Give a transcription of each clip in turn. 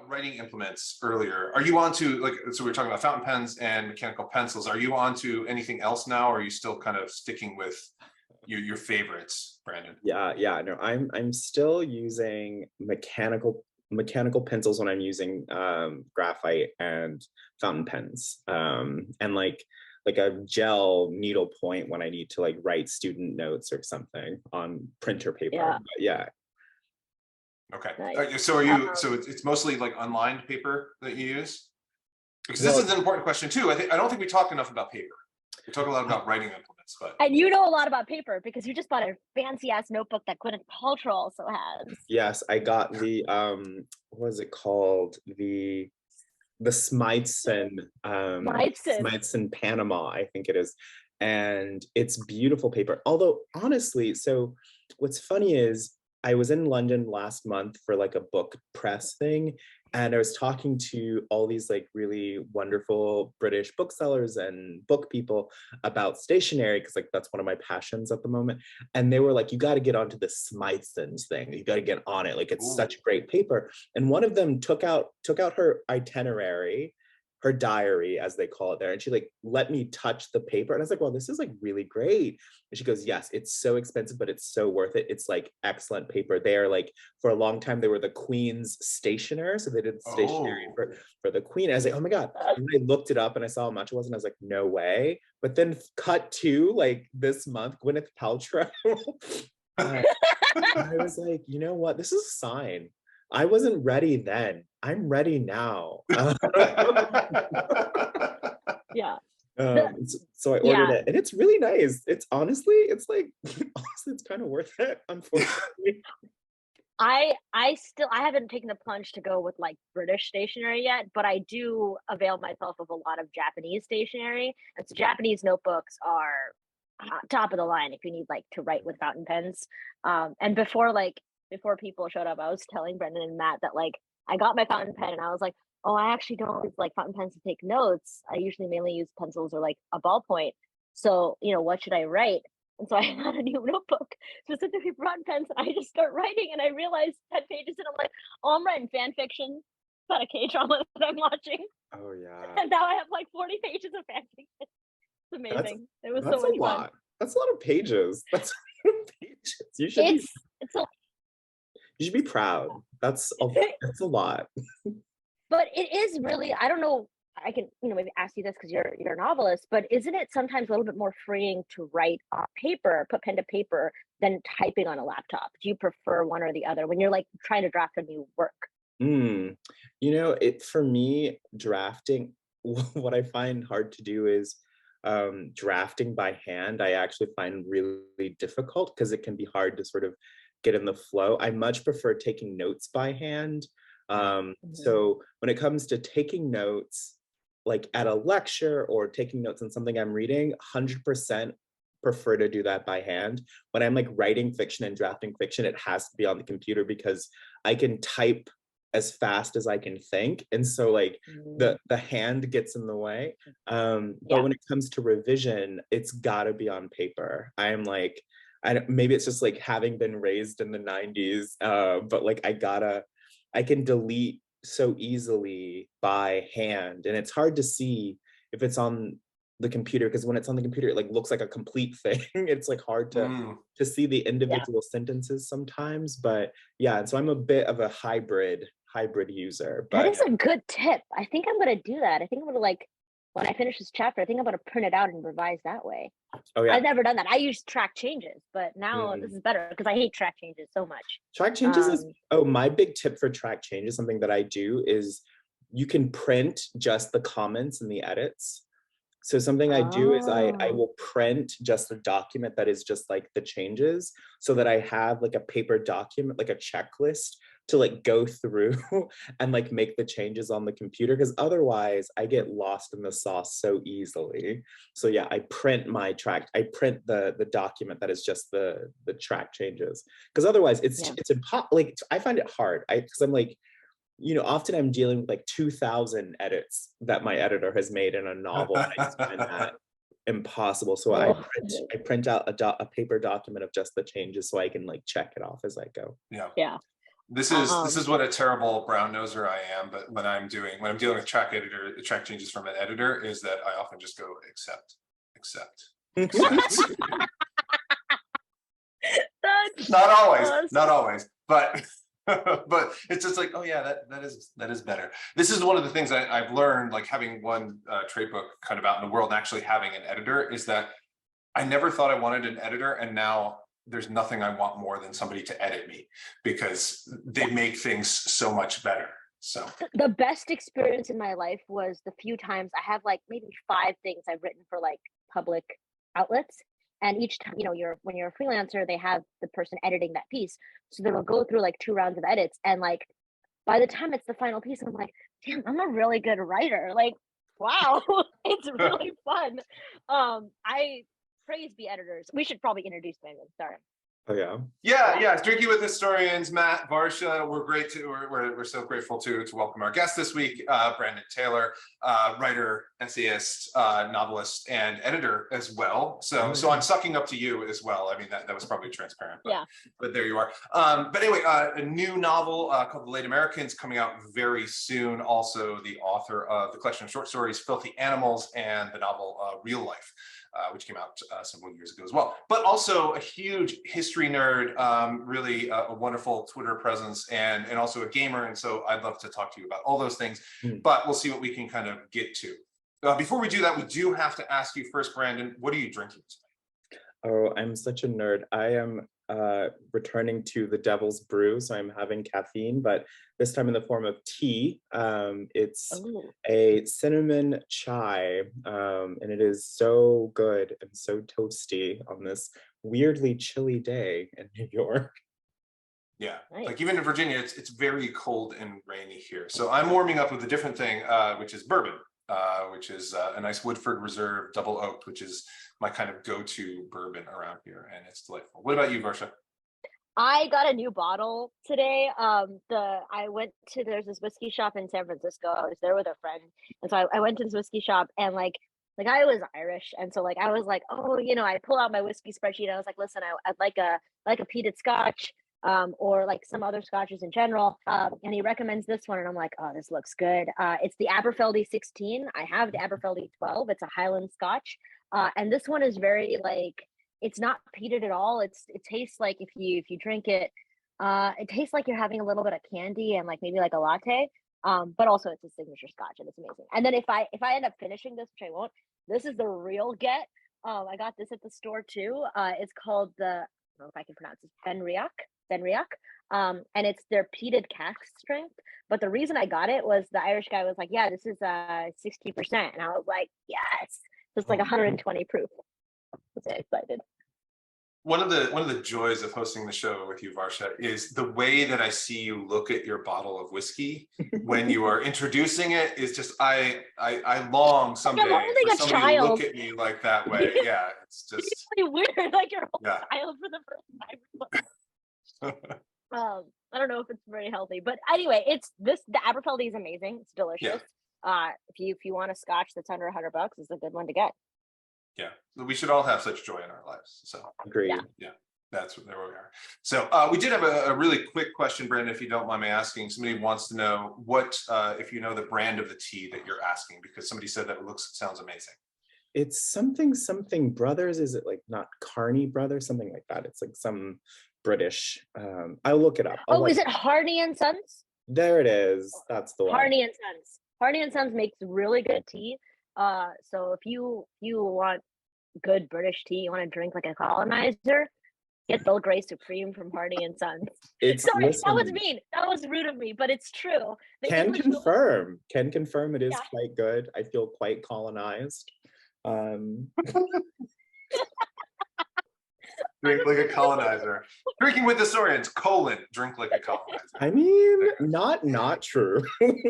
Writing implements earlier. Are you on to like, so we were talking about fountain pens and mechanical pencils. Are you on to anything else now? Or are you still kind of sticking with your favorites, Brandon? Yeah, no, I'm still using mechanical pencils when I'm using graphite and fountain pens, and like a gel needle point when I need to like write student notes or something on printer paper. Yeah. But yeah. Okay. Nice. So are you, so it's mostly like unlined paper that you use? Because this is an important question too. I don't think we talk enough about paper. We talk a lot about writing implements, but. And you know a lot about paper because you just bought a fancy ass notebook that Gwyneth Paltrow also has. Yes, I got the what is it called? The Smythson Smythson Panama, I think it is. And it's beautiful paper. Although honestly, so what's funny is I was in London last month for like a book press thing, and I was talking to all these like really wonderful British booksellers and book people about stationery, because like that's one of my passions at the moment. And they were like, you got to get onto the Smythson's thing. You got to get on it. Like it's such great paper. And one of them took out her itinerary, her diary, as they call it there. And she like let me touch the paper. And I was like, well, this is like really great. And she goes, yes, it's so expensive, but it's so worth it. It's like excellent paper. They are like, for a long time, they were the Queen's stationer. So they did stationery for the Queen. And I was like, oh my God. And I looked it up and I saw how much it was. And I was like, no way. But then cut to like this month, Gwyneth Paltrow. I was like, you know what? This is a sign. I wasn't ready then. I'm ready now. Yeah. So I ordered it, and it's really nice. It's honestly, it's like, honestly, it's kind of worth it. Unfortunately, I haven't taken the plunge to go with like British stationery yet, but I do avail myself of a lot of Japanese stationery, and so Japanese notebooks are top of the line if you need like to write with fountain pens. And before people showed up, I was telling Brendan and Matt that like I got my fountain pen and I was like, oh, I actually don't use like fountain pens to take notes. I usually mainly use pencils or like a ballpoint. So, what should I write? And so I had a new notebook specifically for fountain pens, and I just start writing, and I realized 10 pages and I'm like, oh, I'm writing fan fiction about a K-drama that I'm watching. Oh yeah. And now I have like 40 pages of fan fiction. It's amazing. It was so much fun. That's a lot of pages. That's a lot of pages. You should be proud. That's a lot. But it is really, I don't know, I can, maybe ask you this because you're a novelist, but isn't it sometimes a little bit more freeing to write on paper, put pen to paper, than typing on a laptop? Do you prefer one or the other when you're like trying to draft a new work? For me, drafting, what I find hard to do is drafting by hand. I actually find really difficult because it can be hard to sort of get in the flow. I much prefer taking notes by hand. So when it comes to taking notes, like at a lecture or taking notes on something I'm reading, 100% prefer to do that by hand. When I'm like writing fiction and drafting fiction, it has to be on the computer because I can type as fast as I can think. And so like the hand gets in the way. But when it comes to revision, it's gotta be on paper. I'm like, maybe it's just like having been raised in the 90s, but like I can delete so easily by hand, and it's hard to see if it's on the computer, because when it's on the computer, it like looks like a complete thing. It's like hard to see the individual sentences sometimes, but yeah. And so I'm a bit of a hybrid user. But that is a good tip. I think I'm gonna do that. I think I'm gonna like, when I finish this chapter, I think I'm gonna print it out and revise that way. Oh yeah. I've never done that. I use track changes, but now this is better because I hate track changes so much. Track changes is my big tip for track changes. Something that I do is you can print just the comments and the edits. So something I do is I will print just a document that is just like the changes, so that I have like a paper document, like a checklist to like go through and like make the changes on the computer, because otherwise I get lost in the sauce so easily. So yeah, I print the document that is just the track changes, because otherwise it's impossible. Like I find it hard because I'm like, often I'm dealing with like 2,000 edits that my editor has made in a novel. And I just find that impossible. So I print out a paper document of just the changes so I can like check it off as I go. Yeah. This is what a terrible brown noser I am. But when I'm dealing with track changes from an editor, is that I often just go accept. Not always, but but it's just like, oh yeah, that is better. This is one of the things I've learned, like having one trade book kind of out in the world and actually having an editor, is that I never thought I wanted an editor, and now there's nothing I want more than somebody to edit me, because they make things so much better. So the best experience in my life was the few times I have like maybe 5 things I've written for like public outlets, and each time, when you're a freelancer, they have the person editing that piece, so they will go through like 2 rounds of edits, and like by the time it's the final piece, I'm like, damn, I'm a really good writer. Like, wow, it's really fun. I praise be editors. We should probably introduce Brandon. Sorry. Oh yeah. Yeah. Drinking with Historians, Matt, Varsha. We're so grateful to welcome our guest this week, Brandon Taylor, writer, essayist, novelist, and editor as well. So I'm sucking up to you as well. I mean, that was probably transparent, but there you are. But anyway, a new novel called The Late Americans coming out very soon. Also the author of the collection of short stories Filthy Animals and the novel Real Life, which came out several years ago as well. But also a huge history nerd, really a wonderful Twitter presence, and also a gamer. And so I'd love to talk to you about all those things, but we'll see what we can kind of get to. Before we do that, we do have to ask you first, Brandon, what are you drinking tonight? Oh, I'm such a nerd. I am returning to the Devil's Brew, so I'm having caffeine, but this time in the form of tea. It's a cinnamon chai, and it is so good and so toasty on this weirdly chilly day in New York. Yeah, nice. Like even in Virginia, it's very cold and rainy here. So I'm warming up with a different thing, which is bourbon, which is a nice Woodford Reserve Double Oaked, which is my kind of go-to bourbon around here, and it's delightful. What about you, Varsha? I got a new bottle today. There's this whiskey shop in San Francisco. I was there with a friend, and so I went to this whiskey shop, and like I was Irish, and so like I was like, oh, I pull out my whiskey spreadsheet, and I was like, listen, I'd like a peated Scotch, or like some other scotches in general. And he recommends this one, and I'm like, oh, this looks good. It's the Aberfeldy 16. I have the Aberfeldy 12. It's a Highland Scotch, and this one is very like, it's not peated at all. It tastes like if you drink it, it tastes like you're having a little bit of candy and like maybe like a latte. But also it's a signature Scotch, and it's amazing. And then if I end up finishing this, which I won't, this is the real get. I got this at the store too. It's called I don't know if I can pronounce it, Benriach. And it's their peated cask strength. But the reason I got it was the Irish guy was like, yeah, this is 60%, and I was like, yes, it's like 120 proof. I'm so excited. One of the joys of hosting the show with you, Varsha, is the way that I see you look at your bottle of whiskey when you are introducing it. Is just I long someday for somebody to look at me like that way. Yeah, it's just it's really weird, like you're a child for the first time. I don't know if it's very healthy, but anyway, the Aberfeldy is amazing. It's delicious. Yeah. If you want a Scotch that's under $100, it's a good one to get. Yeah, we should all have such joy in our lives. So agreed. Yeah, there we are. So we did have a really quick question, Brandon, if you don't mind me asking. Somebody wants to know what, if you know the brand of the tea that you're asking, because somebody said that sounds amazing. It's something Brothers. Is it like not Carney Brothers? Something like that. It's like some British. I'll look it up. Is it Harney and Sons? There it is. That's the one. Harney and Sons. Harney and Sons makes really good tea. So if you want good British tea, you want to drink like a colonizer, get Earl Grey Supreme from Harney and Sons. Sorry, that was mean. That was rude of me, but it's true. Can confirm it is quite good. I feel quite colonized. Drink like a colonizer. Drinking with Historians, drink like a colonizer. I mean, not true.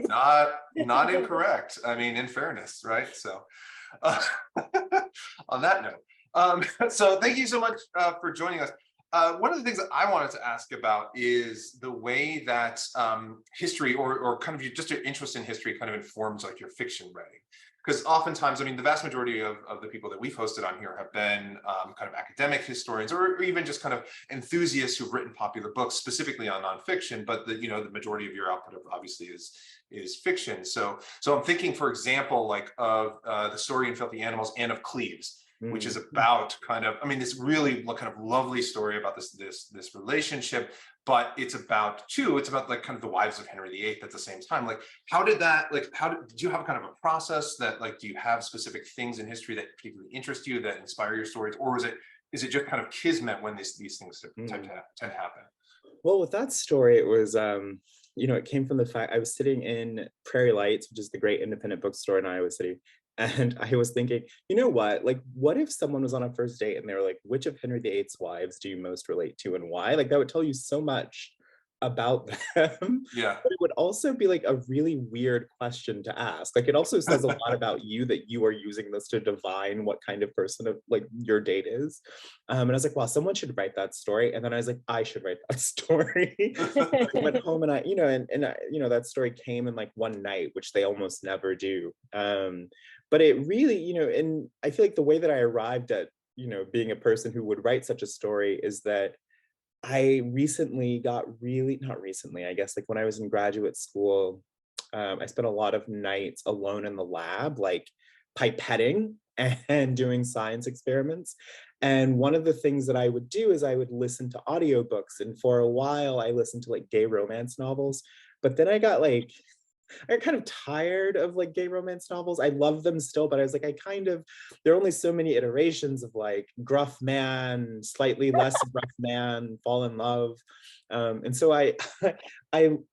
not incorrect. I mean, in fairness, right? So on that note, so thank you so much for joining us. One of the things that I wanted to ask about is the way that history or kind of just your interest in history kind of informs like your fiction writing. Because oftentimes, I mean, the vast majority of the people that we've hosted on here have been kind of academic historians or even just kind of enthusiasts who've written popular books specifically on nonfiction. But the majority of your output obviously is fiction. So I'm thinking, for example, like of the story in Filthy Animals and of Cleves, which is about kind of, I mean, this really kind of lovely story about this relationship, but it's about like kind of the wives of Henry VIII at the same time. Like, did you have kind of a process that like, do you have specific things in history that particularly interest you, that inspire your stories? Or is it just kind of kismet when these things tend to happen? Well, with that story, it was, it came from the fact I was sitting in Prairie Lights, which is the great independent bookstore in Iowa City. And I was thinking, you know what? Like, what if someone was on a first date and they were like, which of Henry VIII's wives do you most relate to and why? Like, that would tell you so much about them. Yeah. But it would also be like a really weird question to ask. Like, it also says a lot about you that you are using this to divine what kind of person of like your date is. And I was like, wow, someone should write that story. And then I was like, I should write that story. I went home and that story came in like one night, which they almost never do. But it really, and I feel like the way that I arrived at, being a person who would write such a story is that I recently not recently, I guess, like when I was in graduate school, I spent a lot of nights alone in the lab, like pipetting and doing science experiments. And one of the things that I would do is I would listen to audiobooks. And for a while, I listened to like gay romance novels. But then I got kind of tired of like gay romance novels. I love them still, but I was like, there are only so many iterations of like gruff man, slightly less gruff man, fall in love. And so I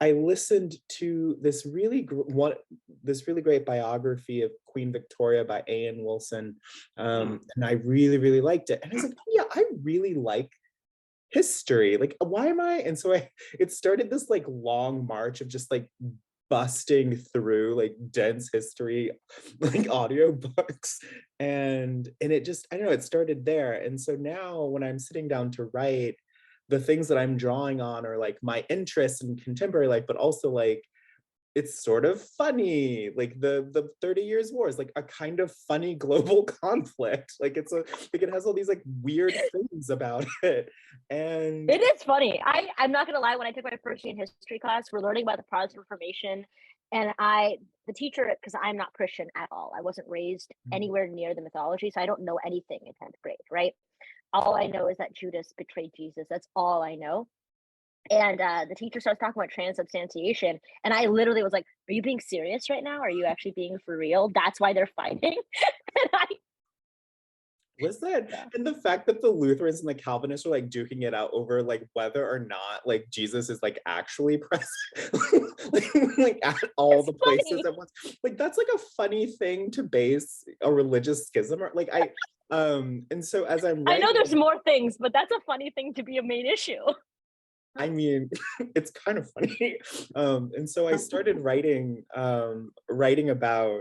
listened to this really great biography of Queen Victoria by A.N. Wilson. And I really, really liked it. And I was like, oh, yeah, I really like history. Like, why am I? And so it started this like long march of just like busting through like dense history like audiobooks and it just, I don't know, it started there. And so now when I'm sitting down to write, the things that I'm drawing on are like my interests in contemporary life, but also like it's sort of funny, like the 30 Years' War is like a kind of funny global conflict. Like it has all these like weird things about it. And it is funny. I'm not gonna lie, when I took my first year in history class, we're learning about the Protestant Reformation. And the teacher, because I'm not Christian at all, I wasn't raised anywhere near the mythology, so I don't know anything in 10th grade, right? All I know is that Judas betrayed Jesus. That's all I know. And the teacher starts talking about transubstantiation, and I literally was like, "Are you being serious right now? Are you actually being for real? That's why they're fighting." And was that and the fact that the Lutherans and the Calvinists are like duking it out over like whether or not like Jesus is like actually present like at all the places at once, like that's like a funny thing to base a religious schism or like and so as I'm writing, I know there's more things, but that's a funny thing to be a main issue. I mean, it's kind of funny. And so I started writing about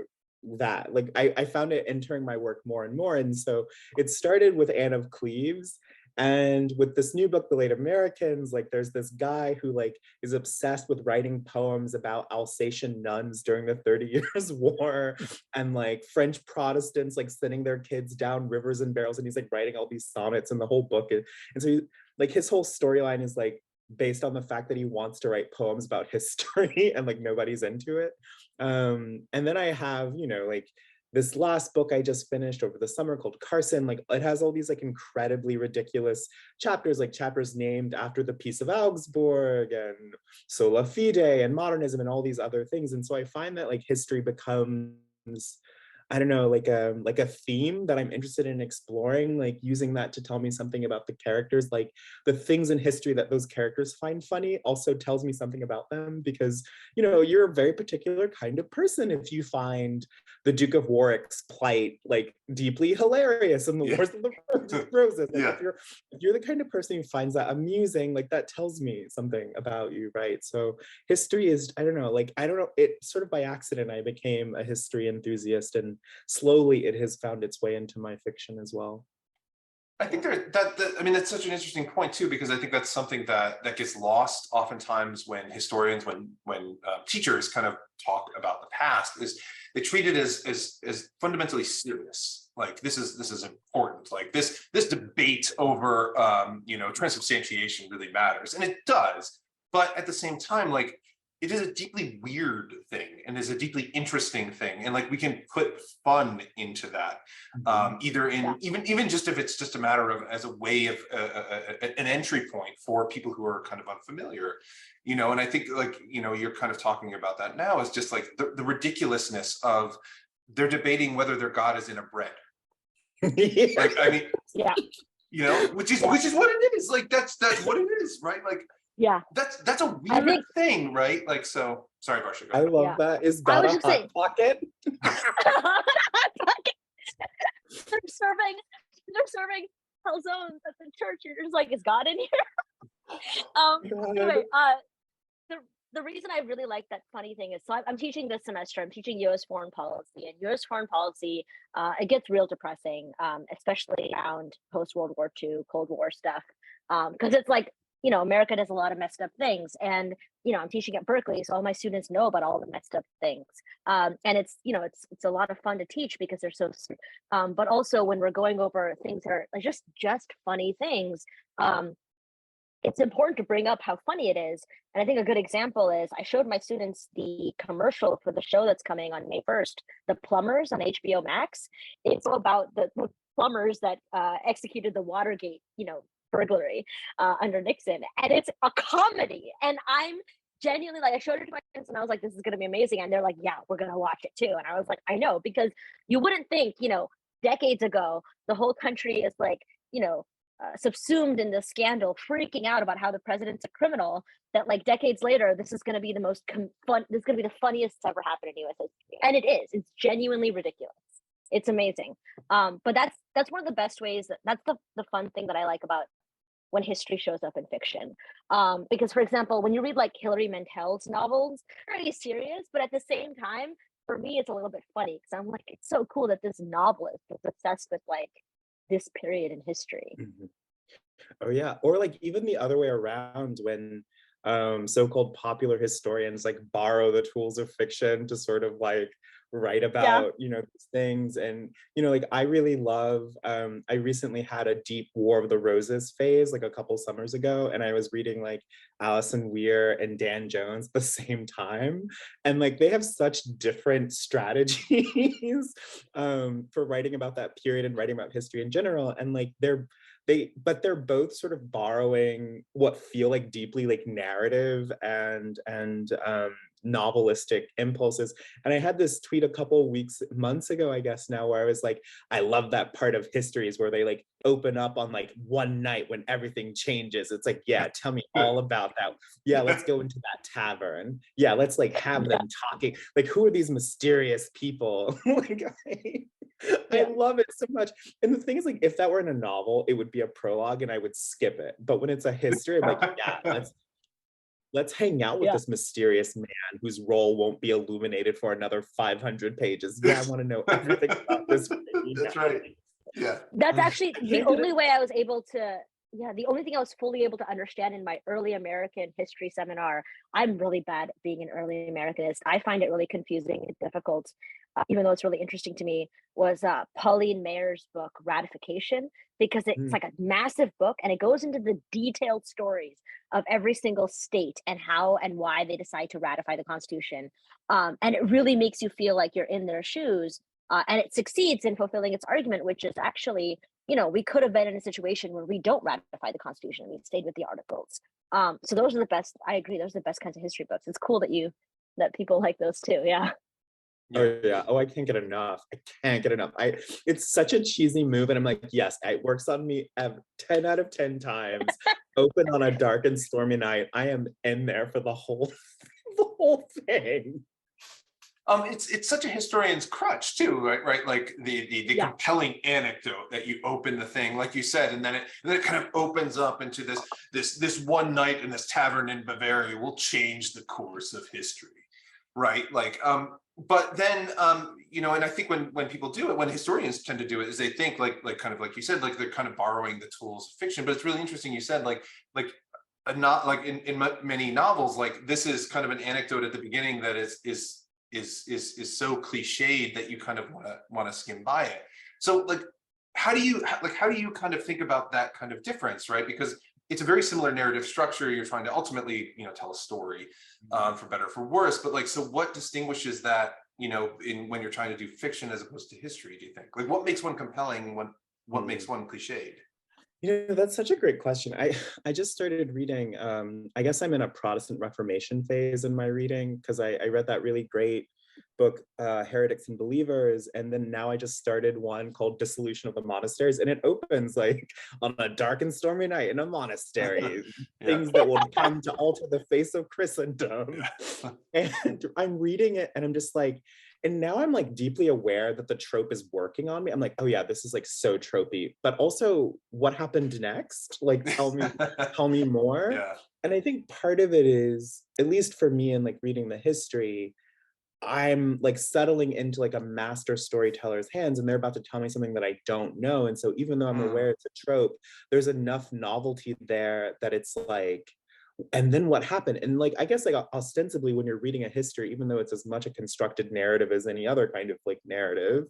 that. Like I found it entering my work more and more. And so it started with Anne of Cleves. And with this new book, The Late Americans, like there's this guy who like is obsessed with writing poems about Alsatian nuns during the 30 Years' War and like French Protestants like sending their kids down rivers and barrels. And he's like writing all these sonnets in the whole book. And so like his whole storyline is like based on the fact that he wants to write poems about history and like nobody's into it. And then I have, like this last book I just finished over the summer called Carson, like it has all these like incredibly ridiculous chapters, like chapters named after the Peace of Augsburg and Sola Fide and modernism and all these other things. And so I find that like history becomes, I don't know, like a theme that I'm interested in exploring, like using that to tell me something about the characters, like the things in history that those characters find funny also tells me something about them because, you're a very particular kind of person if you find the Duke of Warwick's plight like deeply hilarious in the Wars of the Roses. Like, if you're the kind of person who finds that amusing, like that tells me something about you, right? So history is, I don't know, it sort of by accident I became a history enthusiast, and slowly it has found its way into my fiction as well. I think I mean, that's such an interesting point too, because I think that's something that gets lost oftentimes when historians, when teachers kind of talk about the past, is they treat it as fundamentally serious. Like this is important. Like this debate over transubstantiation really matters, and it does. But at the same time, like it is a deeply weird thing and is a deeply interesting thing, and like we can put fun into that, either in even just if it's just a matter of as a way of an entry point for people who are kind of unfamiliar, and I think like you're kind of talking about that now is just like the ridiculousness of they're debating whether their god is in a bread. Like I mean, which is what it is. Like that's what it is, right? Like that's a weird thing, right? Like, so sorry, Varsha. I love that. Is God a hot pocket? they're serving calzones at the church. You're just like, is God in here? Anyway, the reason I really like that funny thing is, so I'm teaching this semester, I'm teaching US foreign policy, and US foreign policy, it gets real depressing, especially around post-World War II, Cold War stuff, because it's like, America does a lot of messed up things, and I'm teaching at Berkeley, so all my students know about all the messed up things, and it's it's a lot of fun to teach because they're so, but also when we're going over things that are like just funny things, it's important to bring up how funny it is. And I think a good example is I showed my students the commercial for the show that's coming on May 1st, The Plumbers on HBO Max. It's all about the plumbers that executed the Watergate, burglary under Nixon. And it's a comedy. And I'm genuinely like, I showed it to my friends and I was like, this is going to be amazing. And they're like, yeah, we're going to watch it too. And I was like, I know, because you wouldn't think, decades ago, the whole country is like, subsumed in this scandal, freaking out about how the president's a criminal, that like decades later, this is going to be the most fun, this is going to be the funniest that's ever happened in US history. And it is. It's genuinely ridiculous. It's amazing. But that's one of the best ways, that's the fun thing that I like about when history shows up in fiction. Because, for example, when you read like Hilary Mantel's novels, they're really serious, but at the same time, for me, it's a little bit funny because I'm like, it's so cool that this novelist is obsessed with like this period in history. Oh yeah, or like even the other way around, when so-called popular historians like borrow the tools of fiction to sort of like write about these things. And like I really love, I recently had a deep War of the Roses phase like a couple summers ago, and I was reading like Alison Weir and Dan Jones at the same time, and like they have such different strategies for writing about that period and writing about history in general. And like they're both sort of borrowing what feel like deeply like narrative and novelistic impulses. And I had this tweet a couple months ago, I guess now, where I was like, I love that part of histories where they like open up on like one night when everything changes. It's like, yeah, tell me all about that. Yeah, let's go into that tavern. Yeah, let's like have them talking. Like, who are these mysterious people? Like, I love it so much. And the thing is, like, if that were in a novel, it would be a prologue and I would skip it. But when it's a history, I'm like, yeah, let's hang out with this mysterious man whose role won't be illuminated for another 500 pages. Yeah, I want to know everything about this. That's right. Yeah. That's actually the only way I was able to, the only thing I was fully able to understand in my early American history seminar. I'm really bad at being an early Americanist. I find it really confusing and difficult, even though it's really interesting to me, was Pauline Mayer's book, Ratification, because it's like a massive book and it goes into the detailed stories of every single state and how and why they decide to ratify the Constitution. And it really makes you feel like you're in their shoes. And it succeeds in fulfilling its argument, which is actually, we could have been in a situation where we don't ratify the Constitution. We stayed with the Articles. So those are the best. I agree. Those are the best kinds of history books. It's cool that people like those too. Yeah. Oh yeah. Oh, I can't get enough. It's such a cheesy move, and I'm like, yes, it works on me 10 out of 10 times. Open on a dark and stormy night. I am in there for the whole thing. It's such a historian's crutch too, right? Like the compelling anecdote that you open the thing, like you said, and then it kind of opens up into this one night in this tavern in Bavaria will change the course of history. right? Like, but then, you know, and I think when people do it, when historians tend to do it, is they think like kind of like you said, like they're kind of borrowing the tools of fiction. But it's really interesting. You said like a not like in many novels, like this is kind of an anecdote at the beginning that is so cliched that you kind of want to skim by it. So like, how do you kind of think about that kind of difference, right? Because it's a very similar narrative structure. You're trying to ultimately, you know, tell a story, for better or for worse. But like, so what distinguishes that, you know, in when you're trying to do fiction as opposed to history? Do you think, like, what makes one compelling? What makes one cliched? You know, that's such a great question. I just started reading, I guess I'm in a Protestant Reformation phase in my reading, because I read that really great book, Heretics and Believers, and then now I just started one called Dissolution of the Monasteries, and it opens like on a dark and stormy night in a monastery, Yeah. things that will come to alter the face of Christendom. And I'm reading it and I'm just like, and now I'm like deeply aware that the trope is working on me. I'm like, oh yeah, this is like so tropey, but also what happened next? Like, tell me more. Yeah. And I think part of it is, at least for me in like reading the history, I'm like settling into like a master storyteller's hands, and they're about to tell me something that I don't know. And so even though I'm aware it's a trope, there's enough novelty there that it's like, and then what happened? And like, I guess like ostensibly when you're reading a history, even though it's as much a constructed narrative as any other kind of like narrative,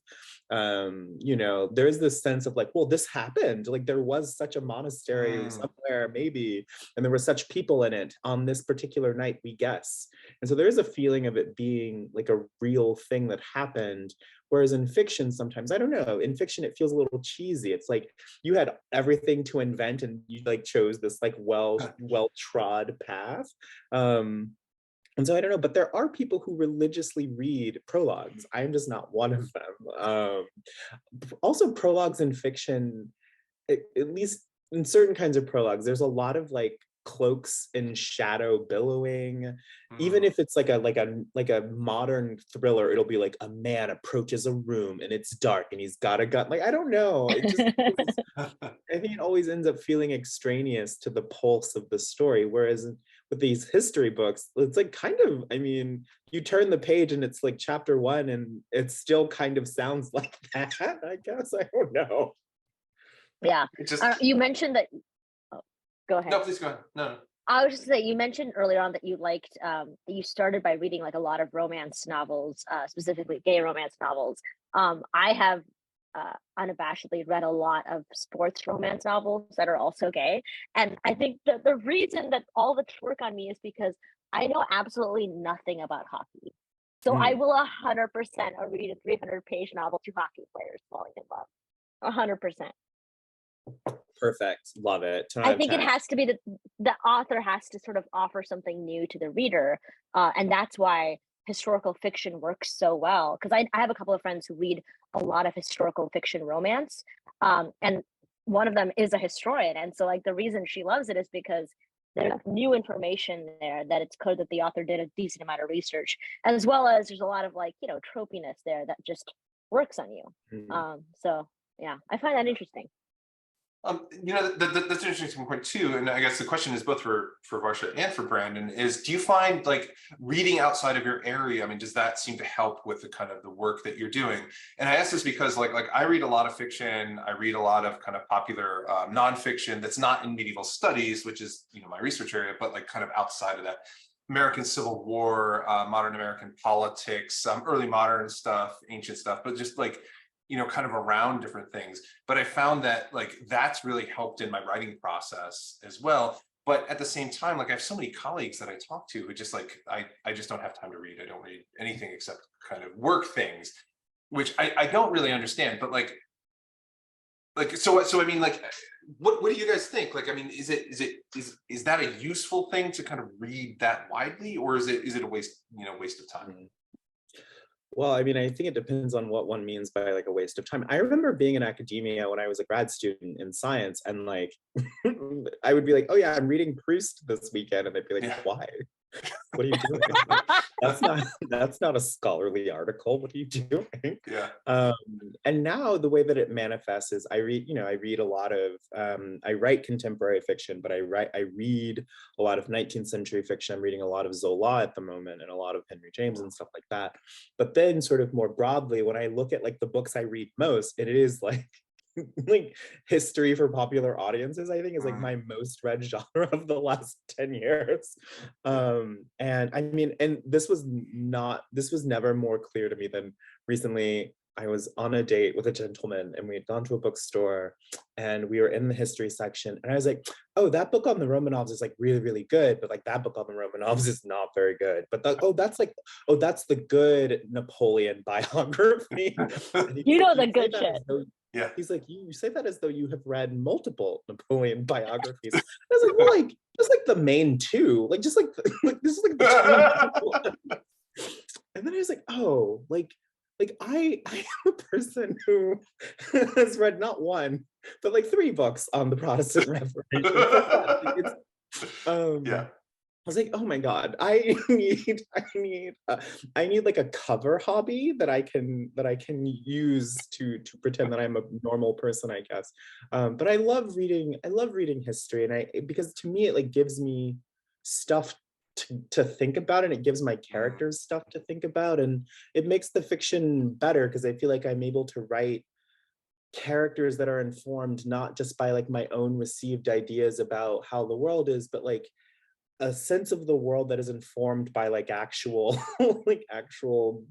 you know, there's this sense of like, well, this happened, like there was such a monastery somewhere maybe, and there were such people in it on this particular night, we guess. And so there's a feeling of it being like a real thing that happened. Whereas in fiction, sometimes, I don't know, in fiction, it feels a little cheesy. It's like you had everything to invent and you like chose this like well-trod path. And so I don't know, but there are people who religiously read prologues. I'm just not one of them. Also, prologues in fiction, at least in certain kinds of prologues, there's a lot of like cloaks and shadow billowing. Even if it's like a modern thriller, it'll be like a man approaches a room and it's dark and he's got a gun. Like, I don't know, it just I think it always ends up feeling extraneous to the pulse of the story. Whereas with these history books, it's like kind of, I mean, you turn the page and it's like chapter 1 and it still kind of sounds like that, I guess. I don't know. Yeah. Just You mentioned that. Oh, go ahead. no, please go ahead. No. I was just saying, you mentioned earlier on that you liked, that you started by reading like a lot of romance novels, specifically gay romance novels. I have unabashedly read a lot of sports romance novels that are also gay. And I think that the reason that all this work on me is because I know absolutely nothing about hockey. So I will 100% read a 300-page novel to hockey players falling in love. 100%. Perfect. Love it. I think it has to be that the author has to sort of offer something new to the reader. And that's why historical fiction works so well. Because I have a couple of friends who read a lot of historical fiction romance. And one of them is a historian. And so like the reason she loves it is because there's new information there that it's clear that the author did a decent amount of research, as well as there's a lot of like, you know, tropiness there that just works on you. So yeah, I find that interesting. You know, that's an interesting point too. And I guess the question is both for Varsha and for Brandon is, do you find like reading outside of your area, I mean, does that seem to help with the kind of the work that you're doing? And I ask this because like I read a lot of fiction, I read a lot of kind of popular nonfiction that's not in medieval studies, which is, you know, my research area, but like kind of outside of that. American Civil War, modern American politics, early modern stuff, ancient stuff, but just like, you know, kind of around different things. But I found that like that's really helped in my writing process as well. But at the same time, like I have so many colleagues that I talk to who just like, I just don't have time to read. I don't read anything except kind of work things, which I don't really understand. But like so I mean, like what do you guys think? Like, I mean, is that a useful thing to kind of read that widely, or is it a waste of time? Well, I mean, I think it depends on what one means by like a waste of time. I remember being in academia when I was a grad student in science, and like I would be like, oh yeah, I'm reading Proust this weekend, and they'd be like, why? What are you doing? That's not a scholarly article. What are you doing? Yeah. And now the way that it manifests is I read a lot of I write contemporary fiction, but I read a lot of 19th century fiction. I'm reading a lot of Zola at the moment and a lot of Henry James and stuff like that. But then sort of more broadly, when I look at like the books I read most, it is like like history for popular audiences, I think, is like my most read genre of the last 10 years. And I mean, and this was never more clear to me than recently. I was on a date with a gentleman and we had gone to a bookstore and we were in the history section and I was like, oh, that book on the Romanovs is like really, really good, but like that book on the Romanovs is not very good. But that's the good Napoleon biography. You know the good shit. Yeah. He's like, you say that as though you have read multiple Napoleon biographies. I was like, well, like just like the main two, like just like this is like the and then I was like, oh, like I am a person who has read not one, but like 3 books on the Protestant Reformation. Yeah. I was like, oh my God, I need like a cover hobby that I can use to pretend that I'm a normal person, I guess. But I love reading history, and because to me it like gives me stuff to think about, and it gives my characters stuff to think about, and it makes the fiction better because I feel like I'm able to write characters that are informed not just by like my own received ideas about how the world is, but like a sense of the world that is informed by like actual like actual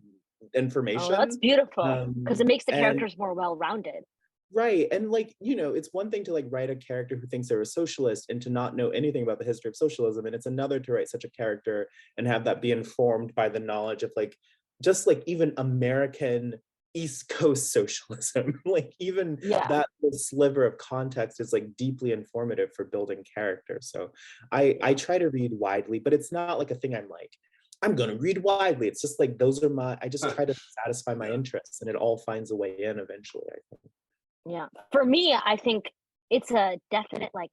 information. Oh, that's beautiful because it makes the characters more well-rounded. Right. And like, it's one thing to like write a character who thinks they're a socialist and to not know anything about the history of socialism, and it's another to write such a character and have that be informed by the knowledge of like just like even American East Coast socialism. Like even that sliver of context is like deeply informative for building character. So I try to read widely, but it's not like a thing I'm going to read widely. It's just like I just try to satisfy my interests, and it all finds a way in eventually, I think. Yeah. For me, I think it's a definite like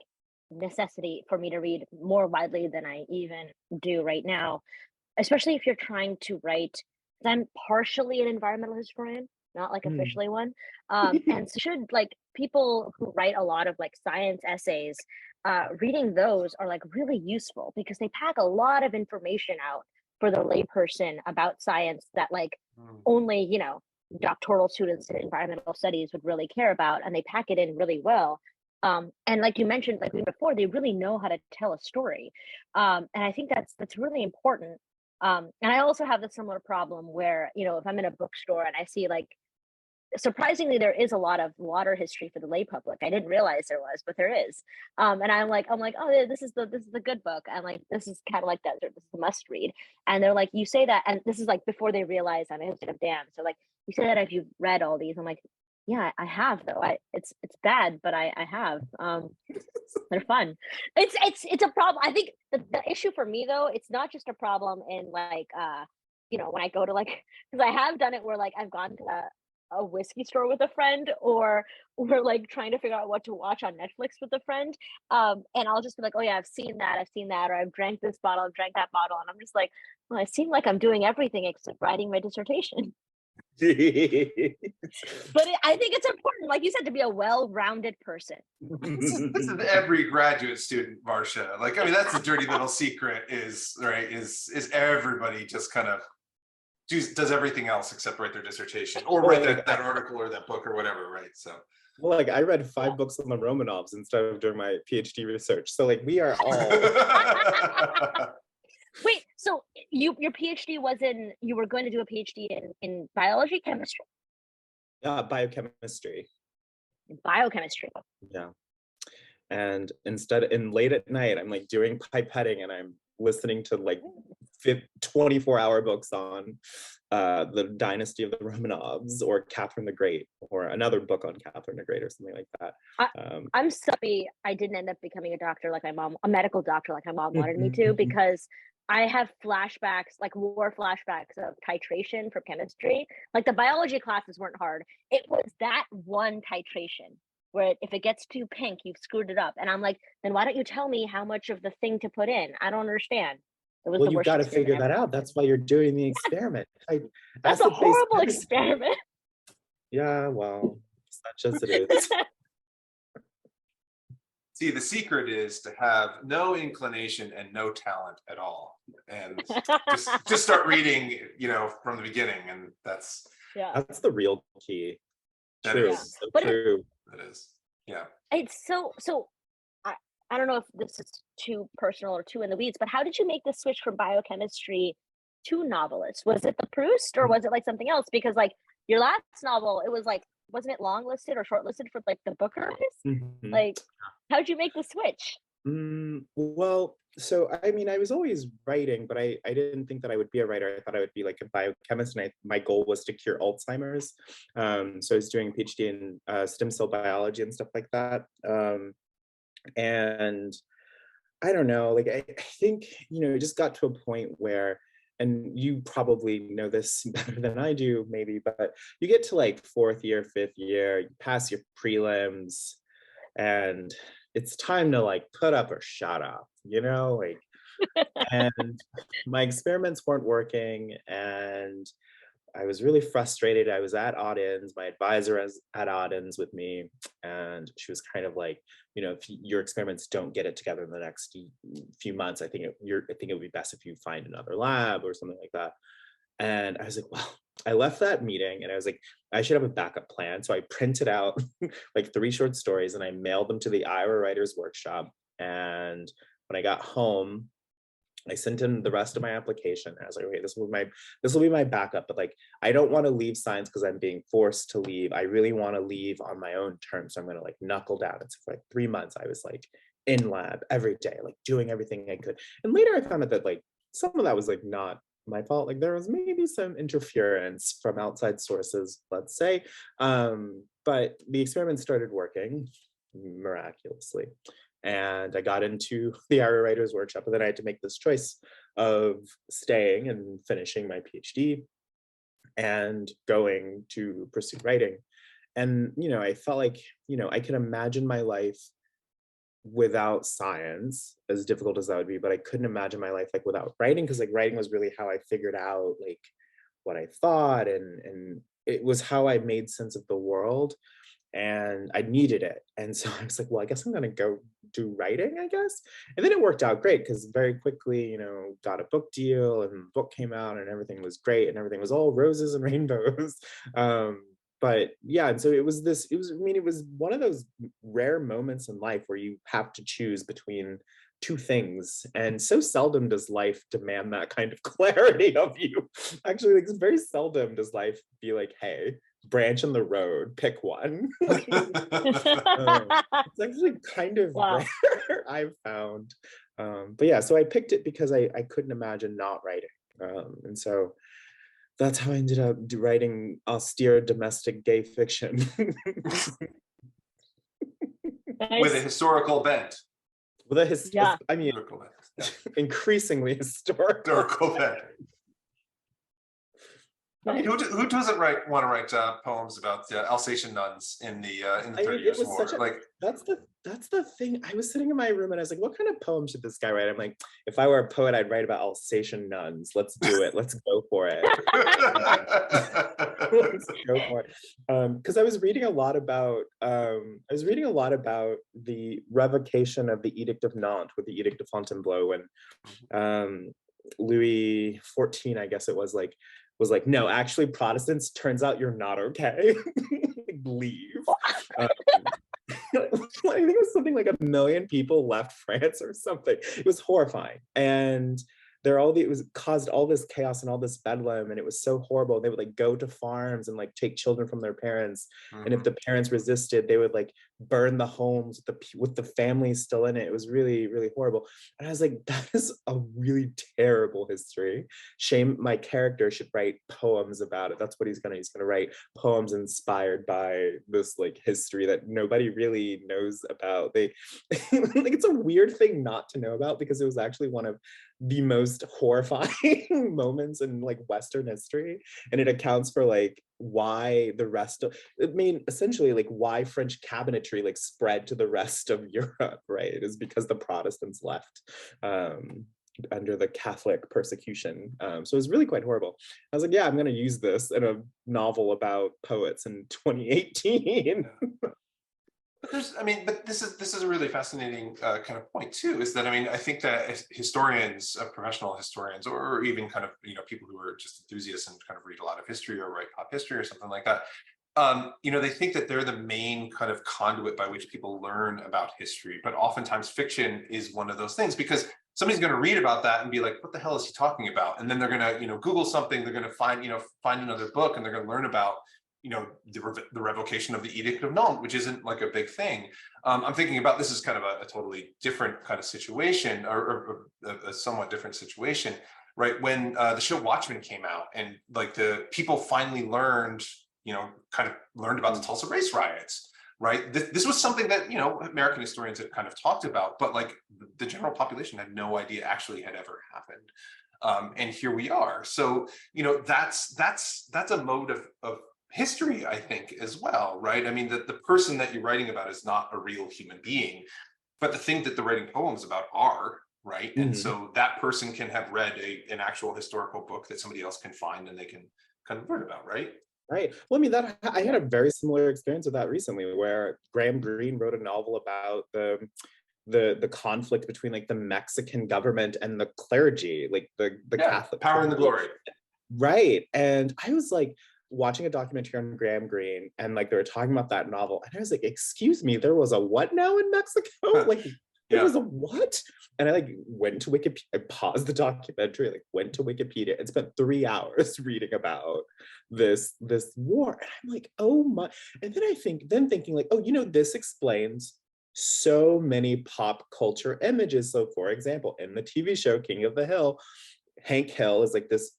necessity for me to read more widely than I even do right now, especially if you're trying to write. I'm partially an environmental historian, not like officially one. And so should like people who write a lot of like science essays, reading those are like really useful because they pack a lot of information out for the layperson about science that like only, doctoral students in environmental studies would really care about, and they pack it in really well. And like you mentioned, like before, they really know how to tell a story. And I think that's really important. And I also have the similar problem where, if I'm in a bookstore and I see like, surprisingly, there is a lot of water history for the lay public. I didn't realize there was, but there is. And I'm like, oh, this is the good book. And like, this is kind of like that. This is a must read. And they're like, you say that, and this is like before they realize I'm interested of damn. So like, you say that if you've read all these. I'm like, yeah, I have though. It's bad, but I have. They're fun. It's a problem. I think the issue for me though, it's not just a problem in like when I go to like, because I have done it where like I've gone to a whiskey store with a friend, or we're like trying to figure out what to watch on Netflix with a friend. And I'll just be like, oh yeah, I've seen that, or I've drank this bottle, I've drank that bottle. And I'm just like, well, I seem like I'm doing everything except writing my dissertation. But I think it's important, like you said, to be a well-rounded person. This is every graduate student, Varsha. Like, I mean, that's the dirty little secret is everybody just kind of does everything else except write their dissertation or write that article or that book or whatever, right? So, well, like I read 5 books on the Romanovs instead of doing my PhD research. So like we are all. Wait, so your PhD was you were going to do a PhD in biology, chemistry? Biochemistry. Biochemistry. Yeah. And instead, late at night, I'm like doing pipetting and I'm listening to like 24-hour books on the dynasty of the Romanovs or Catherine the Great, or another book on Catherine the Great or something like that. I'm sorry I didn't end up becoming a doctor like my mom, a medical doctor like my mom wanted me to, because I have flashbacks, like war flashbacks of titration from chemistry. Like the biology classes weren't hard. It was that one titration where if it gets too pink, you've screwed it up. And I'm like, then why don't you tell me how much of the thing to put in? I don't understand. It was Well, the you've worst got to experiment figure ever. that out. That's why you're doing the experiment. That's a horrible experiment. Yeah, well, such as it is. See, the secret is to have no inclination and no talent at all, and just start reading, from the beginning, and that's the real key. True, so but true. It is, yeah. It's so. I don't know if this is too personal or too in the weeds, but how did you make the switch from biochemistry to novelist? Was it the Proust or was it like something else? Because like your last novel, it was like, wasn't it longlisted or shortlisted for like the Booker? Mm-hmm. Like, how'd you make the switch? Well, so I mean, I was always writing, but I didn't think that I would be a writer. I thought I would be like a biochemist, and my goal was to cure Alzheimer's. So I was doing a PhD in stem cell biology and stuff like that. And I don't know, like I think, it just got to a point where, and you probably know this better than I do, maybe, but you get to like fourth year, fifth year, you pass your prelims, and it's time to like put up or shut up, like, and my experiments weren't working, and I was really frustrated. I was at audins. My advisor was at audins with me, and she was kind of like, if your experiments don't get it together in the next few months, I think it would be best if you find another lab or something like that. And I was like, well, I left that meeting, and I was like, I should have a backup plan. So I printed out like 3 short stories, and I mailed them to the Iowa Writers Workshop. And when I got home, I sent in the rest of my application. I was like, okay, this will be my backup, but like, I don't want to leave science because I'm being forced to leave. I really want to leave on my own terms. So I'm going to like knuckle down. And so for like 3 months, I was like in lab every day, like doing everything I could. And later I found out that like some of that was like not my fault. Like there was maybe some interference from outside sources, let's say. But the experiment started working miraculously. And I got into the Iowa Writers Workshop, and then I had to make this choice of staying and finishing my PhD and going to pursue writing. And, I felt like, I can imagine my life without science, as difficult as that would be, but I couldn't imagine my life like without writing, because like writing was really how I figured out like what I thought, and it was how I made sense of the world. And I needed it. And so I was like, well, I guess I'm going to go do writing, I guess. And then it worked out great because very quickly, got a book deal, and the book came out, and everything was great, and everything was all roses and rainbows. But yeah, and so it was one of those rare moments in life where you have to choose between 2 things. And so seldom does life demand that kind of clarity of you. Actually, like, it's very seldom does life be like, hey, branch in the road, pick one. It's actually kind of rare, I've found. But yeah, so I picked it because I couldn't imagine not writing. And so that's how I ended up writing austere domestic gay fiction. With a historical bent. With a I mean, increasingly historical bent. I mean, who doesn't want to write poems about Alsatian nuns in the 30 Years War? That's the thing. I was sitting in my room and I was like, what kind of poem should this guy write? I'm like, if I were a poet, I'd write about Alsatian nuns. Let's do it. Let's go for it. Let's go for it. Because I was reading a lot about the revocation of the Edict of Nantes with the Edict of Fontainebleau when Louis XIV, I guess it was like, no, actually Protestants, turns out you're not okay. Leave. I think it was something like 1 million people left France or something. It was horrifying. And it was caused all this chaos and all this bedlam, and it was so horrible. They would like go to farms and like take children from their parents. And if the parents resisted, they would like burn the homes with the families still in it. It was really, really horrible. And I was like, that is a really terrible history. Shame my character should write poems about it. That's what he's gonna write poems inspired by this like history that nobody really knows about. Like, it's a weird thing not to know about, because it was actually one of the most horrifying moments in like Western history, and it accounts for like why essentially like why French cabinetry like spread to the rest of Europe, right? It is because the Protestants left. under the Catholic persecution. So it was really quite horrible. I was like, yeah, I'm going to use this in a novel about poets in 2018. But but this is a really fascinating kind of point too, is that, I think that historians, professional historians, or even kind of, people who are just enthusiasts and kind of read a lot of history or write pop history or something like that, they think that they're the main kind of conduit by which people learn about history. But oftentimes fiction is one of those things, because somebody's going to read about that and be like, what the hell is he talking about? And then they're going to, Google something, they're going to find another book, and they're going to learn about, the revocation of the Edict of Nantes, which isn't like a big thing. I'm thinking about this as kind of a totally different kind of situation, or a somewhat different situation, right? When the show Watchmen came out, and like the people finally learned about the Tulsa race riots, right? This was something that, American historians had kind of talked about, but like the general population had no idea actually had ever happened. And here we are. So, that's a mode of history, I think, as well, right? The person that you're writing about is not a real human being, but the thing that they're writing poems about are, right? And so that person can have read an actual historical book that somebody else can find and they can kind of learn about, right? Right. Well, I had a very similar experience with that recently, where Graham Greene wrote a novel about the conflict between like the Mexican government and the clergy, like the Catholic Power and the Glory. Right. And I was like watching a documentary on Graham Greene, and like they were talking about that novel, and I was like, excuse me, there was a what now in Mexico? Like there was a what? And I like went to Wikipedia, I paused the documentary, like went to Wikipedia and spent 3 hours reading about this war. And I'm like, oh my. And then thinking like, oh, this explains so many pop culture images. So for example, in the TV show King of the Hill, Hank Hill is like this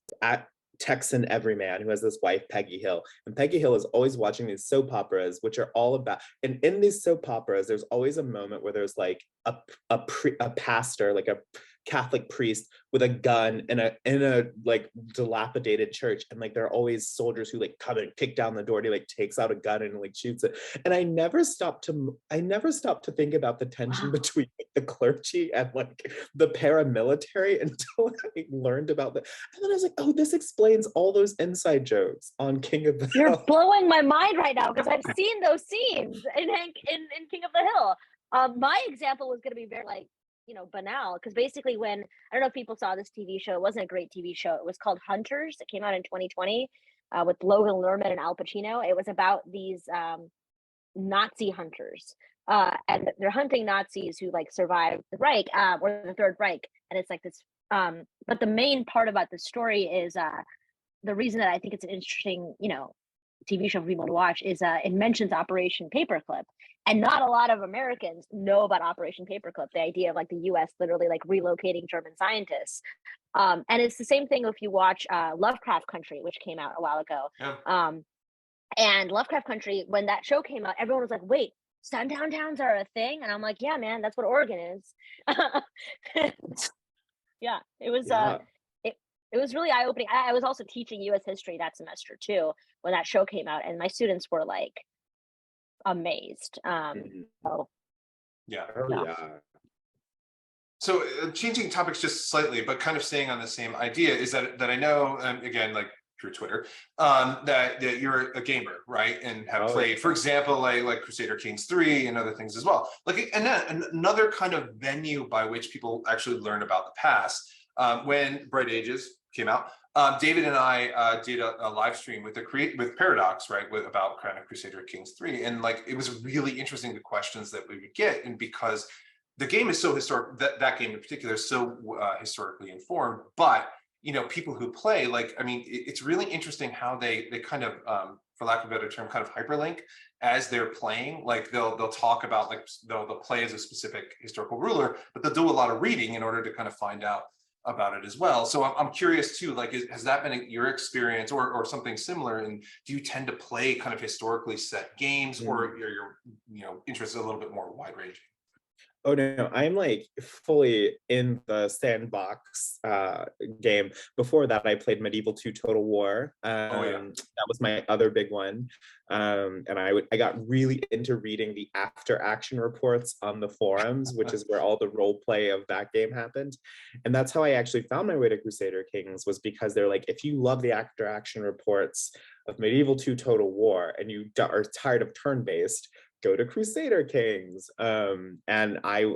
Texan everyman who has this wife, Peggy Hill. And Peggy Hill is always watching these soap operas, which are all about, and in these soap operas, there's always a moment where there's like a pastor, like a Catholic priest with a gun in a like dilapidated church, and like there are always soldiers who like come and kick down the door, and he like takes out a gun and like shoots it. And I never stopped to think about the tension between like, the clergy and like the paramilitary until I learned about that. And then I was like, oh, this explains all those inside jokes on King of the Hill. You're blowing my mind right now, because I've seen those scenes in King of the Hill. My example was going to be very like, banal, because basically I don't know if people saw this TV show, it wasn't a great TV show. It was called Hunters. It came out in 2020 with Logan Lerman and Al Pacino. It was about these Nazi hunters, and they're hunting Nazis who like survived the Reich, or the Third Reich. And it's like this, but the main part about the story is the reason that I think it's an interesting, TV show for people to watch is it mentions Operation Paperclip, and not a lot of Americans know about Operation Paperclip. The idea of like the U.S. literally like relocating German scientists, and it's the same thing if you watch Lovecraft Country, which came out a while ago. Yeah. And Lovecraft Country, when that show came out, everyone was like, "Wait, sundown towns are a thing?" And I'm like, "Yeah, man, that's what Oregon is." Yeah, it was. Yeah. It was really eye-opening. I was also teaching U.S. history that semester too when that show came out, and my students were like amazed. So Yeah. Yeah. So changing topics just slightly, but kind of staying on the same idea, is that I know, again, like through Twitter, that you're a gamer, right? And have played, for example, like Crusader Kings 3 and other things as well. Like, and then another kind of venue by which people actually learn about the past. When Bright Ages came out, David and I did a live stream with Paradox, right, about kind of Crusader Kings 3, and like it was really interesting the questions that we would get, and because the game is so historic, that game in particular is so historically informed, but people who play, like, it's really interesting how they kind of, for lack of a better term, kind of hyperlink as they're playing. Like they'll talk about, like, they'll play as a specific historical ruler, but they'll do a lot of reading in order to kind of find out about it as well. So I'm curious too, like, has that been your experience or something similar? And do you tend to play kind of historically set games, or are your interests a little bit more wide ranging? Oh no, I'm like fully in the sandbox game. Before that, I played Medieval 2 Total War. Oh yeah. That was my other big one. And I got really into reading the after action reports on the forums, which is where all the role play of that game happened. And that's how I actually found my way to Crusader Kings, was because they're like, if you love the after action reports of Medieval 2 Total War and you are tired of turn-based, go to Crusader Kings. And I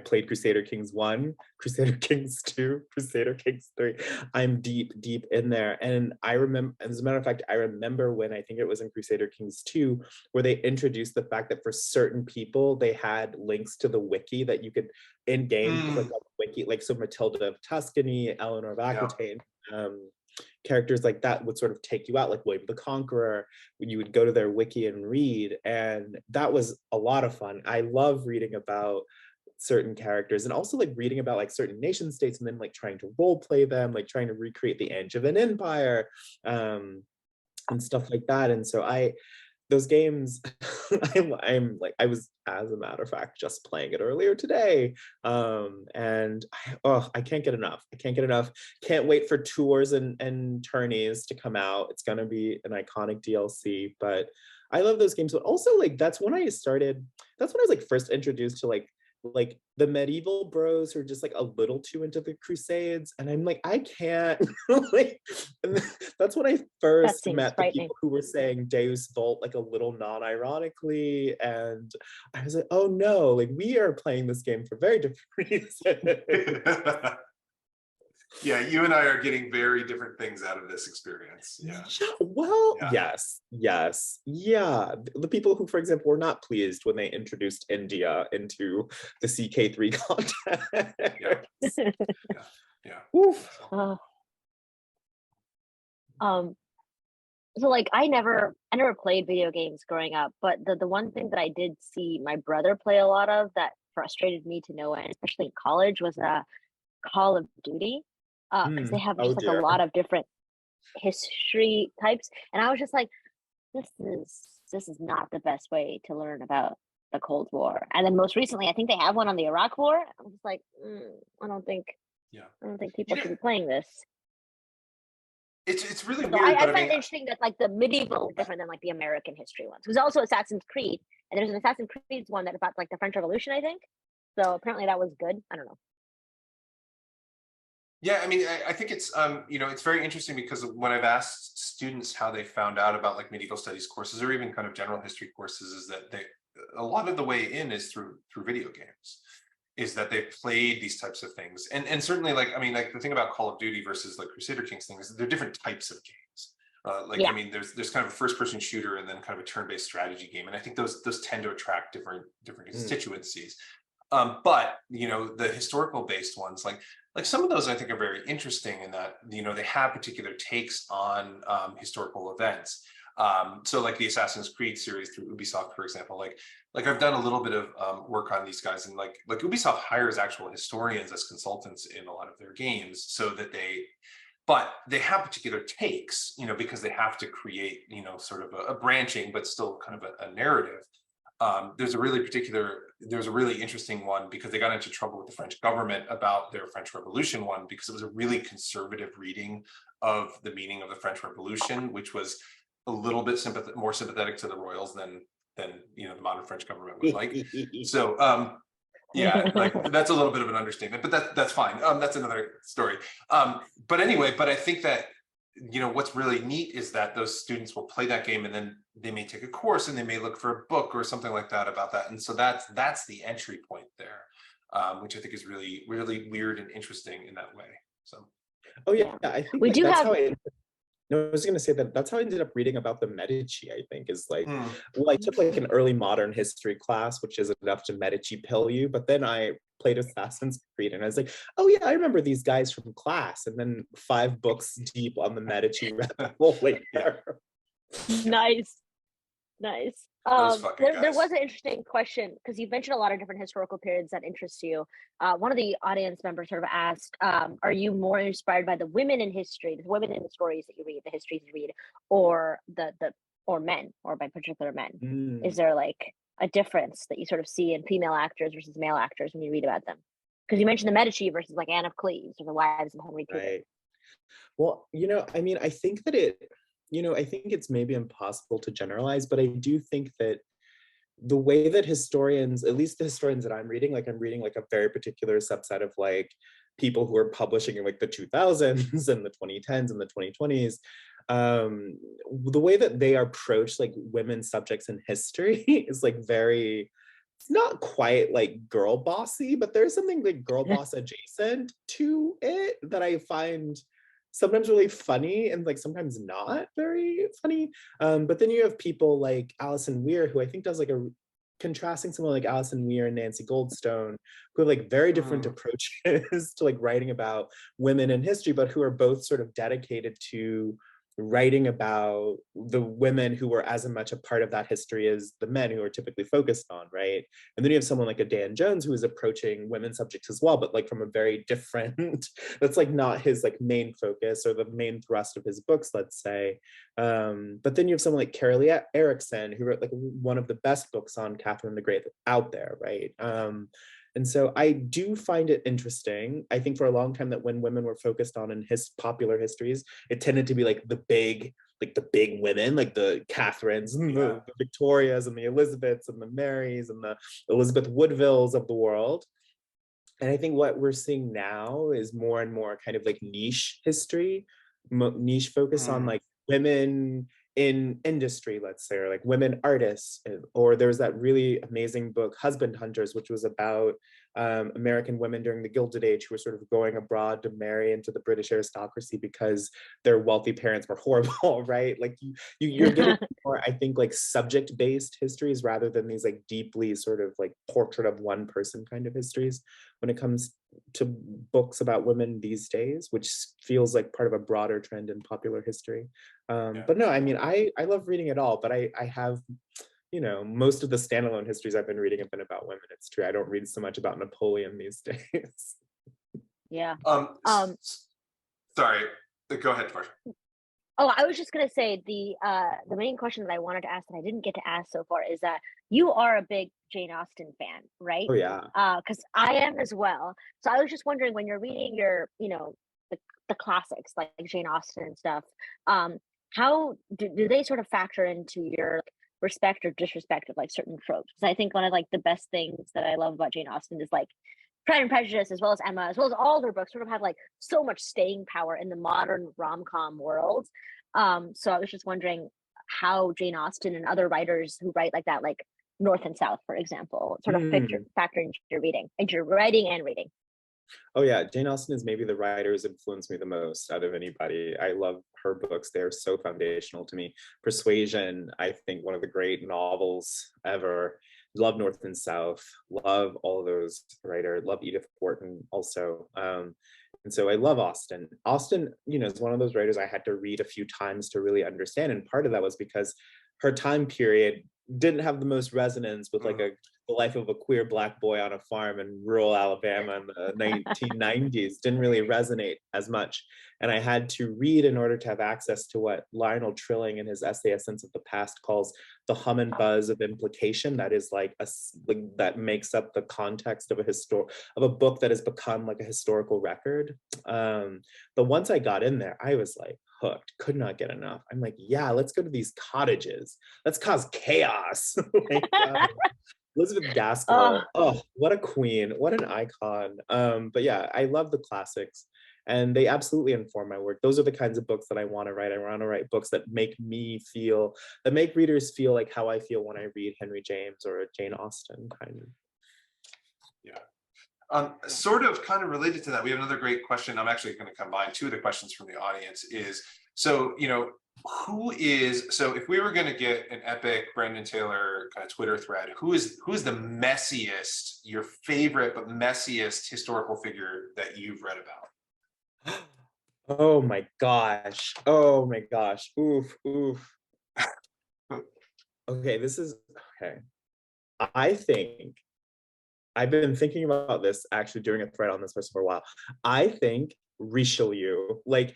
played Crusader Kings 1, Crusader Kings 2, Crusader Kings 3. I'm deep in there. And I remember, as a matter of fact, I remember when, I think it was in Crusader Kings 2, where they introduced the fact that for certain people, they had links to the wiki that you could in game click on the wiki, like so Matilda of Tuscany, Eleanor of Aquitaine. Characters like that would sort of take you out, like William the Conqueror, when you would go to their wiki and read. And that was a lot of fun. I love reading about certain characters, and also like reading about like certain nation states and then like trying to role play them, like trying to recreate the Angevin Empire, and stuff like that. And so those games, I'm like, I was, as a matter of fact, just playing it earlier today. And I can't get enough. I can't get enough. Can't wait for tours and tourneys to come out. It's gonna be an iconic DLC, but I love those games. But also like, that's when I was like first introduced to like the medieval bros who are just like a little too into the Crusades, and I'm like, I can't. Like, and that's when I first met the people who were saying Deus Vult like a little non-ironically, and I was like, oh no, like we are playing this game for very different reasons. Yeah, you and I are getting very different things out of this experience. Yeah. Well, yes. Yeah. The people who, for example, were not pleased when they introduced India into the CK3 context. Yeah. Oof. So like I never played video games growing up, but the one thing that I did see my brother play a lot of that frustrated me to no end, especially in college, was Call of Duty. Because they have just like a lot of different history types, and I was just like, this is not the best way to learn about the Cold War. And then most recently, I think they have one on the Iraq War. I'm just like, I don't think people should be playing this. It's really so weird. I find it interesting that like the medieval different than like the American history ones. There's also Assassin's Creed, and there's an Assassin's Creed one that about like the French Revolution, I think. So apparently that was good. I don't know. Yeah, I mean, I think it's it's very interesting because when I've asked students how they found out about like medieval studies courses or even kind of general history courses, is that a lot of the way in is through video games, is that they've played these types of things. And certainly like, I mean, like the thing about Call of Duty versus like Crusader Kings things, they're different types of games. I mean, there's kind of a first-person shooter and then kind of a turn-based strategy game, and I think those tend to attract different constituencies. But the historical based ones, like some of those I think are very interesting in that they have particular takes on historical events. So like the Assassin's Creed series through Ubisoft, for example, like I've done a little bit of work on these guys, and like Ubisoft hires actual historians as consultants in a lot of their games, so that but they have particular takes, because they have to create, sort of a branching, but still kind of a narrative. There's a really interesting one because they got into trouble with the French government about their French Revolution one, because it was a really conservative reading of the meaning of the French Revolution, which was a little bit more sympathetic to the royals than the modern French government would like. So yeah, like that's a little bit of an understatement, but that's fine. That's another story. But anyway, I think that what's really neat is that those students will play that game and then they may take a course and they may look for a book or something like that about that. And so that's the entry point there, which I think is really, really weird and interesting in that way. So. Oh yeah, I think we do that's have. How No, I was going to say that's how I ended up reading about the Medici, I think, is like, well, I took like an early modern history class, which is enough to Medici pill you, but then I played Assassin's Creed and I was like, oh yeah, I remember these guys from class, and then 5 books deep on the Medici rabbit hole later. Nice. There was an interesting question, because you mentioned a lot of different historical periods that interest you. One of the audience members sort of asked, are you more inspired by the women in history, the women in the stories that you read, the histories you read, or or men, or by particular men? Is there like a difference that you sort of see in female actors versus male actors when you read about them? Because you mentioned the Medici versus like Anne of Cleves or the wives of Henry Tudor. Right. Well, I mean, I think that I think it's maybe impossible to generalize, but I do think that the way that historians, at least the historians that I'm reading like a very particular subset of like people who are publishing in like the 2000s and the 2010s and the 2020s, the way that they approach like women's subjects in history is like very, it's not quite like girl bossy, but there's something like girl boss adjacent to it that I find sometimes really funny and like sometimes not very funny. But then you have people like Alison Weir, who I think does like a contrasting someone like Alison Weir and Nancy Goldstone, who have like very different approaches to like writing about women in history, but who are both sort of dedicated to writing about the women who were as much a part of that history as the men who are typically focused on, right? And then you have someone like a Dan Jones who is approaching women's subjects as well, but like from a very different, that's like not his like main focus or the main thrust of his books, let's say. But then you have someone like Carolee Erickson, who wrote like one of the best books on Catherine the Great out there, right? And so I do find it interesting. I think for a long time that when women were focused on in his popular histories, it tended to be like the big women, like the Catherines and the Victorias and the Elizabeths and the Marys and the Elizabeth Woodvilles of the world. And I think what we're seeing now is more and more kind of like niche history, niche focus on like women in industry, let's say, or like women artists. Or there was that really amazing book, Husband Hunters, which was about American women during the Gilded Age who were sort of going abroad to marry into the British aristocracy because their wealthy parents were horrible, right? Like you're getting more, I think, like subject-based histories rather than these like deeply sort of like portrait of one person kind of histories when it comes to books about women these days, which feels like part of a broader trend in popular history. But no, I mean, I love reading it all, but I have, most of the standalone histories I've been reading have been about women. It's true. I don't read so much about Napoleon these days. Yeah. Sorry, go ahead, Tarsha. Oh, I was just gonna say the main question that I wanted to ask that I didn't get to ask so far is that you are a big Jane Austen fan, right? Oh yeah. Because I am as well. So I was just wondering when you're reading your, the classics like Jane Austen and stuff, how do they sort of factor into your respect or disrespect of like certain tropes? Because I think one of like the best things that I love about Jane Austen is like Pride and Prejudice, as well as Emma, as well as all their books, sort of have like so much staying power in the modern rom-com world. So I was just wondering how Jane Austen and other writers who write like that, like North and South, for example, sort of factor into your reading, into your writing and reading. Oh yeah, Jane Austen is maybe the writer who's influenced me the most out of anybody. I love her books. They're so foundational to me. Persuasion, I think one of the great novels ever. Love North and South. Love all of those writers. Love Edith Wharton also. And so I love Austen. Austen, is one of those writers I had to read a few times to really understand. And part of that was because her time period didn't have the most resonance with like the life of a queer Black boy on a farm in rural Alabama in the 1990s. Didn't really resonate as much. And I had to read in order to have access to what Lionel Trilling in his essay A Sense of the Past calls the hum and buzz of implication that is like that makes up the context of a book that has become like a historical record. But once I got in there, I was like hooked, could not get enough. I'm like, yeah, let's go to these cottages. Let's cause chaos. Elizabeth Gaskell, oh, what a queen, what an icon. But yeah, I love the classics and they absolutely inform my work. Those are the kinds of books that I want to write. I want to write books that make readers feel like how I feel when I read Henry James or Jane Austen, kind of. Yeah. Sort of kind of related to that, we have another great question. I'm actually going to combine two of the questions from the audience is, so, so if we were going to get an epic Brandon Taylor kind of Twitter thread, who is the messiest, your favorite but messiest historical figure that you've read about? Oh my gosh. Oof. Okay, I think I've been thinking about this, actually doing a thread on this person for a while. I think Richelieu, like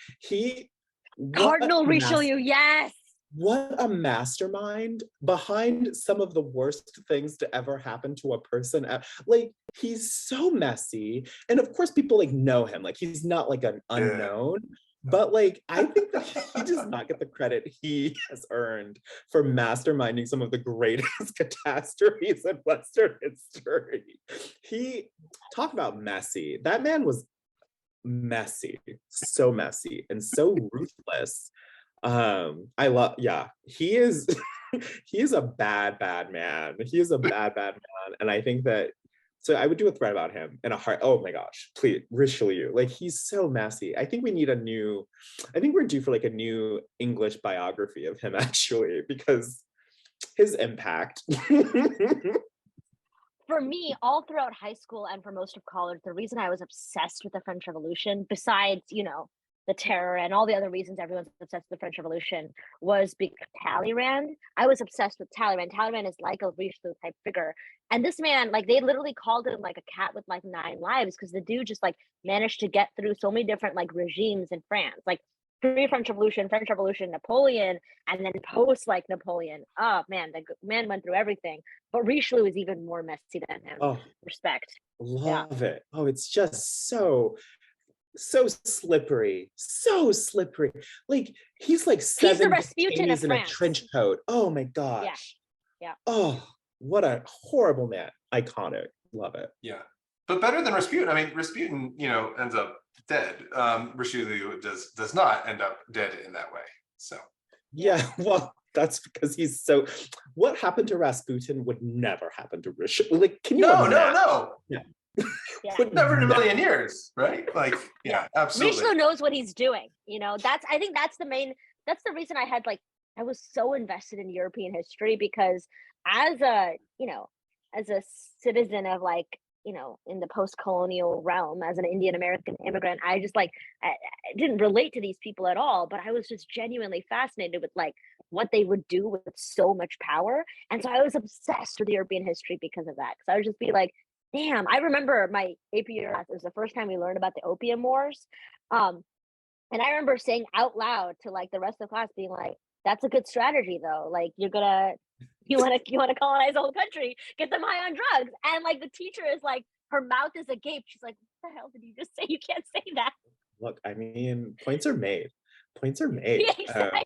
Cardinal Richelieu, yes. what a mastermind behind some of the worst things to ever happen to a person. Like, he's so messy. And of course, people like know him. Like, he's not like an unknown. But like, I think that he does not get the credit he has earned for masterminding some of the greatest catastrophes in Western history. He talk about messy. That man was messy, so messy and so ruthless. He is he is a bad man. He is a bad man. And I think that, so I would do a thread about him in a heart. Oh my gosh, please, Richelieu. Like, he's so messy. I think we're due for like a new English biography of him, actually, because his impact. For me, all throughout high school and for most of college, the reason I was obsessed with the French Revolution, besides, the terror and all the other reasons everyone's obsessed with the French Revolution, was because Talleyrand. I was obsessed with Talleyrand. Talleyrand is like a Richelieu type figure. And this man, like, they literally called him like a cat with like 9 lives, because the dude just like managed to get through so many different like regimes in France. Like, pre-French Revolution, French Revolution, Napoleon, and then post like Napoleon. Oh man, the man went through everything. But Richelieu is even more messy than him. Oh, respect. Love it. Oh, it's just so slippery, so slippery. Like, he's like He's the 7 Rasputin of bikinis in a France. trench coat. Oh my gosh. Yeah. Oh, what a horrible man. Iconic. Love it. Yeah, but better than Rasputin. I mean, Rasputin, ends up dead. Richelieu does not end up dead in that way. So Yeah, well, that's because he's so. What happened to Rasputin would never happen to Richelieu. Like, can you imagine? No. Yeah. Yeah. Never in a million years, right? Like, yeah, absolutely. Richelieu knows what he's doing. I think that's the reason I was so invested in European history, because as a citizen of in the post-colonial realm, as an Indian American immigrant, I just I didn't relate to these people at all, but I was just genuinely fascinated with what they would do with so much power. And so I was obsessed with European history because of that. Because I would just be like, damn, I remember my AP class. It was the first time we learned about the Opium Wars. And I remember saying out loud to the rest of the class, being like, that's a good strategy though. Like, you want to colonize the whole country, get them high on drugs. And the teacher is her mouth is agape. She's like, what the hell did you just say? You can't say that. Look, I mean, points are made. Points are made. Yeah, exactly.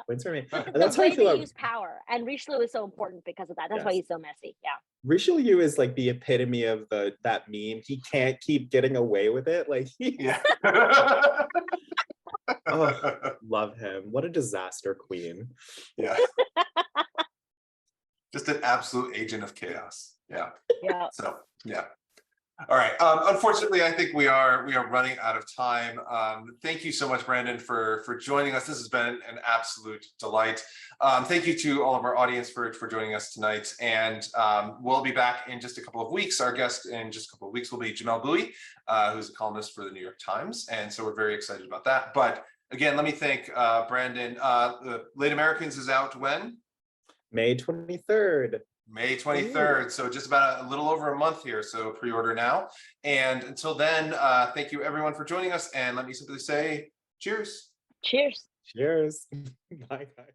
Points are made. And that's how I feel they use power. And Richelieu is so important because of that. That's why he's so messy. Yeah. Richelieu is like the epitome of that meme. He can't keep getting away with it. Yeah. Oh, love him. What a disaster queen. Yeah. Just an absolute agent of chaos. Yeah. Yeah. So, yeah. All right. Unfortunately, I think we are running out of time. Thank you so much, Brandon, for joining us. This has been an absolute delight. Thank you to all of our audience for joining us tonight. And we'll be back in just a couple of weeks. Our guest in just a couple of weeks will be Jamel Bowie, who's a columnist for the New York Times. And so we're very excited about that. But again, let me thank Brandon. The Late Americans is out when? May 23rd. May 23rd. So just about a little over a month here. So pre-order now. And until then, thank you everyone for joining us. And let me simply say cheers. Cheers. Cheers. Bye, guys.